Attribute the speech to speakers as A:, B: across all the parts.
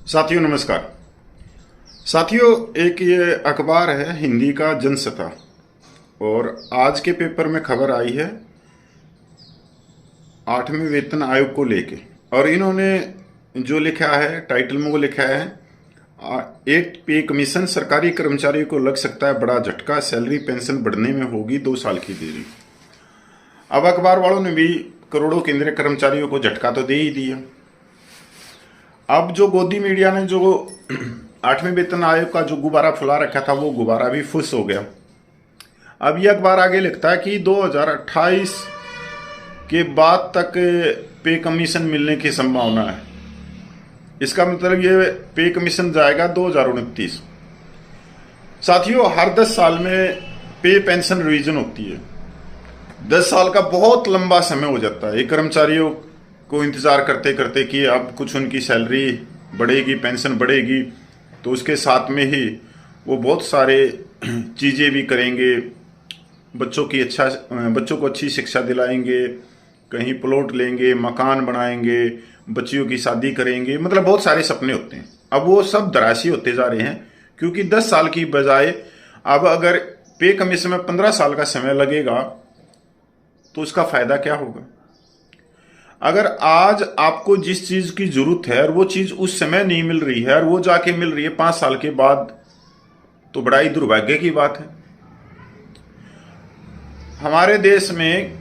A: साथियों नमस्कार। साथियों, एक ये अखबार है हिंदी का जनसत्ता, और आज के पेपर में खबर आई है 8वें वेतन आयोग को लेके। और इन्होंने जो लिखा है टाइटल में, वो लिखा है 8 पे कमीशन सरकारी कर्मचारियों को लग सकता है बड़ा झटका, सैलरी पेंशन बढ़ने में होगी 2 साल की देरी। अब अखबार वालों ने भी करोड़ों केंद्रीय कर्मचारियों को झटका तो दे ही दिया। अब जो गोदी मीडिया ने जो 8वें वेतन आयोग का जो गुब्बारा फुला रखा था, वो गुब्बारा भी फुस हो गया। अब यह अखबार आगे लिखता है कि 2028 के बाद तक पे कमीशन मिलने की संभावना है। इसका मतलब ये पे कमीशन जाएगा 2029। साथियों, हर 10 साल में पे पेंशन रिवीजन होती है। 10 साल का बहुत लंबा समय हो जाता है। ये कर्मचारियों को इंतज़ार करते करते कि अब कुछ उनकी सैलरी बढ़ेगी, पेंशन बढ़ेगी, तो उसके साथ में ही वो बहुत सारे चीज़ें भी करेंगे। बच्चों को अच्छी शिक्षा दिलाएंगे, कहीं प्लॉट लेंगे, मकान बनाएंगे, बच्चियों की शादी करेंगे, मतलब बहुत सारे सपने होते हैं। अब वो सब धराशायी होते जा रहे हैं, क्योंकि 10 साल की बजाय अब अगर पे कमीशन में 15 साल का समय लगेगा तो उसका फायदा क्या होगा। अगर आज आपको जिस चीज की जरूरत है और वो चीज उस समय नहीं मिल रही है और वो जाके मिल रही है 5 साल के बाद, तो बड़ा ही दुर्भाग्य की बात है। हमारे देश में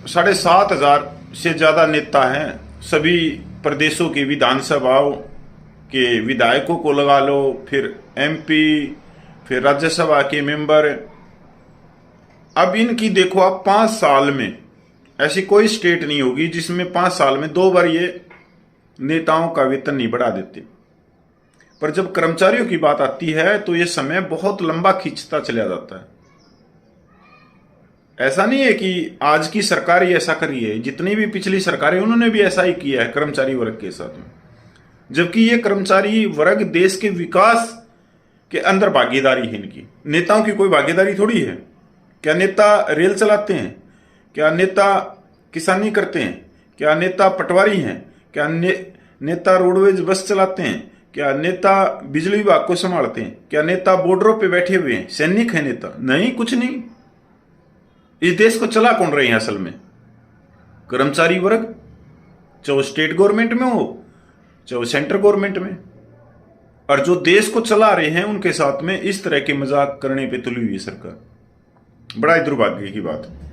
A: 7,500 से ज्यादा नेता हैं। सभी प्रदेशों की विधानसभाओं के विधायकों को लगा लो, फिर एमपी, फिर राज्यसभा के मेंबर। अब इनकी देखो आप 5 साल में, ऐसी कोई स्टेट नहीं होगी जिसमें 5 साल में 2 बार ये नेताओं का वेतन नहीं बढ़ा देते। पर जब कर्मचारियों की बात आती है तो ये समय बहुत लंबा खींचता चला जाता है। ऐसा नहीं है कि आज की सरकार ही ऐसा कर रही है, जितनी भी पिछली सरकारें उन्होंने भी ऐसा ही किया है कर्मचारी वर्ग के साथ में। जबकि ये कर्मचारी वर्ग देश के विकास के अंदर भागीदारी है इनकी। नेताओं की कोई भागीदारी थोड़ी है। क्या नेता रेल चलाते हैं? क्या नेता किसानी करते हैं? क्या नेता पटवारी हैं? क्या नेता रोडवेज बस चलाते हैं? क्या नेता बिजली विभाग को संभालते हैं? क्या नेता बॉर्डरों पे बैठे हुए हैं, सैनिक है नेता? नहीं, कुछ नहीं। इस देश को चला कौन रहे हैं असल में? कर्मचारी वर्ग, चाहे स्टेट गवर्नमेंट में हो चाहे सेंट्रल गवर्नमेंट में। और जो देश को चला रहे हैं उनके साथ में इस तरह के मजाक करने पे तुली हुई है सरकार। बड़ा ही दुर्भाग्य की बात है।